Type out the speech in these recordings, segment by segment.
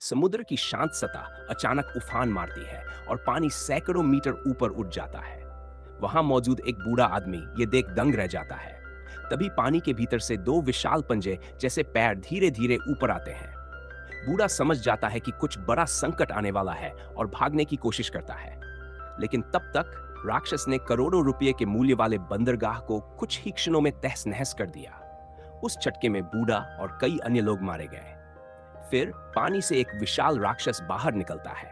समुद्र की शांत सतह अचानक उफान मारती है और पानी सैकड़ों मीटर ऊपर उठ जाता है। वहां मौजूद एक बूढ़ा आदमी ये देख दंग रह जाता है। तभी पानी के भीतर से दो विशाल पंजे जैसे पैर धीरे धीरे ऊपर आते हैं। बूढ़ा समझ जाता है कि कुछ बड़ा संकट आने वाला है और भागने की कोशिश करता है। लेकिन तब तक राक्षस ने करोड़ों रुपए के मूल्य वाले बंदरगाह को कुछ ही क्षणों में तहस नहस कर दिया। उस झटके में बूढ़ा और कई अन्य लोग मारे गए। फिर पानी से एक विशाल राक्षस बाहर निकलता है।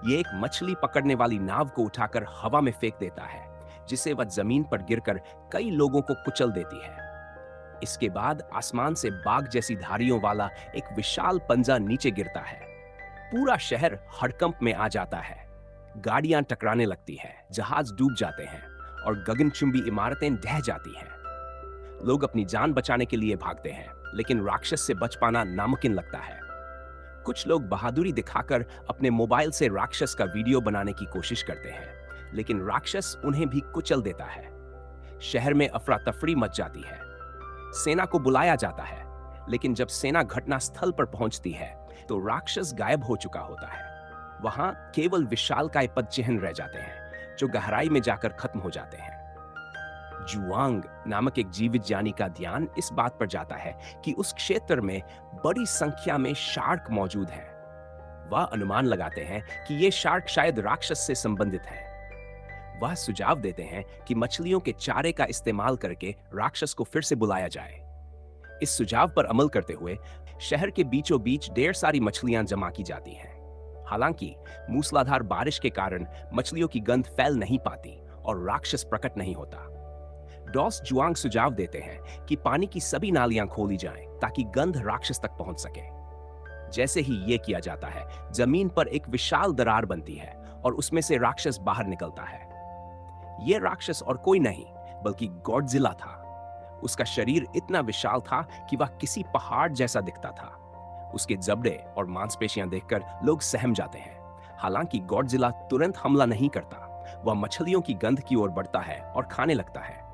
ये एक मछली पकड़ने वाली नाव को उठाकर हवा में फेंक देता है, जिससे वह जमीन पर गिरकर कई लोगों को कुचल देती है। इसके बाद आसमान से बाघ जैसी धारियों वाला एक विशाल पंजा नीचे गिरता है। पूरा शहर हड़कंप में आ जाता है। गाड़ियां टकराने लगती हैं, जहाज डूब जाते हैं और गगनचुंबी इमारतें ढह जाती हैं। लोग अपनी जान बचाने के लिए भागते हैं, लेकिन राक्षस से बच पाना नामुमकिन लगता है। कुछ लोग बहादुरी दिखाकर अपने मोबाइल से राक्षस का वीडियो बनाने की कोशिश करते हैं, लेकिन राक्षस उन्हें भी कुचल देता है। शहर में अफरा तफरी मच जाती है। सेना को बुलाया जाता है, लेकिन जब सेना घटनास्थल पर पहुंचती है तो राक्षस गायब हो चुका होता है। वहां केवल विशालकाय पद चिन्ह रह जाते हैं, जो गहराई में जाकर खत्म हो जाते हैं। जुआंग नामक एक जीवित जानी का ध्यान इस बात पर जाता है कि उस क्षेत्र में बड़ी संख्या में शार्क मौजूद हैं। वह अनुमान लगाते हैं कि ये शार्क शायद राक्षस से संबंधित हैं। वह सुझाव देते हैं कि मछलियों के चारे का इस्तेमाल करके राक्षस को फिर से बुलाया जाए। इस सुझाव पर अमल करते हुए शहर के बीचों बीच ढेर सारी मछलियां जमा की जाती हैं। हालांकि मूसलाधार बारिश के कारण मछलियों की गंध फैल नहीं पाती और राक्षस प्रकट नहीं होता। डॉस जुआंग सुझाव देते हैं कि पानी की सभी नालियां खोली जाएं ताकि गंध राक्षस तक पहुंच सके। जैसे ही यह किया जाता है, जमीन पर एक विशाल दरार बनती है और उसमें से राक्षस बाहर निकलता है। यह राक्षस और कोई नहीं बल्कि गॉडजिला था। उसका शरीर इतना विशाल था कि वह किसी पहाड़ जैसा दिखता था। उसके जबड़े और मांसपेशियां देखकर लोग सहम जाते हैं। हालांकि गॉडजिला तुरंत हमला नहीं करता। वह मछलियों की गंध की ओर बढ़ता है और खाने लगता है।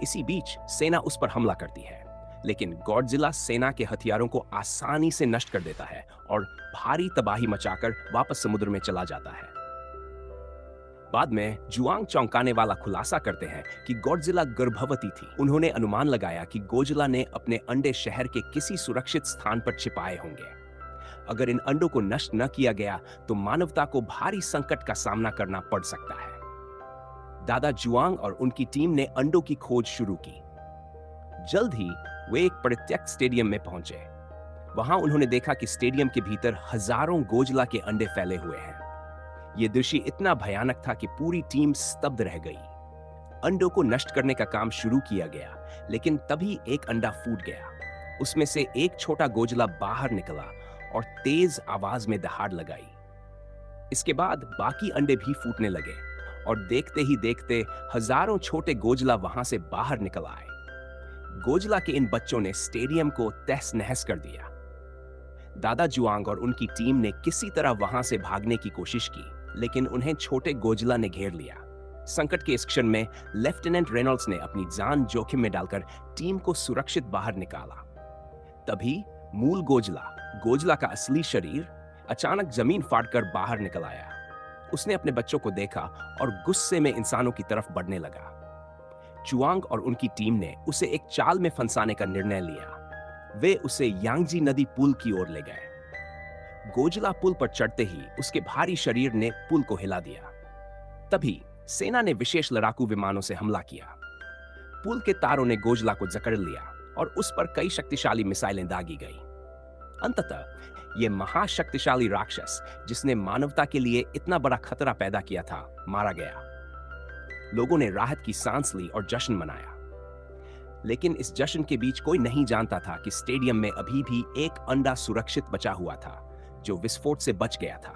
इसी बीच सेना उस पर हमला करती है, लेकिन गॉडजिला सेना के हथियारों को आसानी से नष्ट कर देता है और भारी तबाही मचाकर वापस समुद्र में चला जाता है। बाद में जुआंग चौंकाने वाला खुलासा करते हैं कि गॉडजिला गर्भवती थी। उन्होंने अनुमान लगाया कि गोजिला ने अपने अंडे शहर के किसी सुरक्षित स्थान पर छिपाए होंगे। अगर इन अंडों को नष्ट न किया गया तो मानवता को भारी संकट का सामना करना पड़ सकता है। दादा जुआंग और उनकी टीम ने अंडों की खोज शुरू की। जल्द ही वे एक परित्यक्त स्टेडियम में पहुंचे। वहां उन्होंने देखा कि स्टेडियम के भीतर हजारों गोजिला के अंडे फैले हुए हैं। यह दृश्य इतना भयानक था कि पूरी टीम स्तब्ध रह गई। अंडों को नष्ट करने का काम शुरू किया गया, लेकिन तभी एक अंडा फूट गया। उसमें से एक छोटा गोजिला बाहर निकला और तेज आवाज में दहाड़ लगाई। इसके बाद बाकी अंडे भी फूटने लगे और देखते ही देखते हजारों छोटे गोजिला वहां से बाहर निकल आए। गोजिला के इन बच्चों ने स्टेडियम को तहस नहस कर दिया। दादा जुआंग और उनकी टीम ने किसी तरह वहां से भागने की कोशिश की, लेकिन उन्हें छोटे गोजिला ने घेर लिया। संकट के इस क्षण में लेफ्टिनेंट रेनॉल्ड्स ने अपनी जान जोखिम में डालकर टीम को सुरक्षित बाहर निकाला। तभी मूल गोजिला का असली शरीर अचानक जमीन फाड़कर बाहर निकल आया। उसने अपने बच्चों को देखा और गुस्से में इंसानों की तरफ बढ़ने लगा। जुआंग और उनकी टीम ने उसे एक चाल में फंसाने का निर्णय लिया। वे उसे यांगजी नदी पुल की ओर ले गए। गोजिला पुल पर चढ़ते ही उसके भारी शरीर ने पुल को हिला दिया। तभी सेना ने विशेष लड़ाकू विमानों से हमला किया। पुल के तारों ने गोजिला को जकड़ लिया और उस पर कई शक्तिशाली मिसाइलें दागी गई। अंततः यह महाशक्तिशाली राक्षस, जिसने मानवता के लिए इतना बड़ा खतरा पैदा किया था, मारा गया। लोगों ने राहत की सांस ली और जश्न मनाया। लेकिन इस जश्न के बीच कोई नहीं जानता था कि स्टेडियम में अभी भी एक अंडा सुरक्षित बचा हुआ था, जो विस्फोट से बच गया था।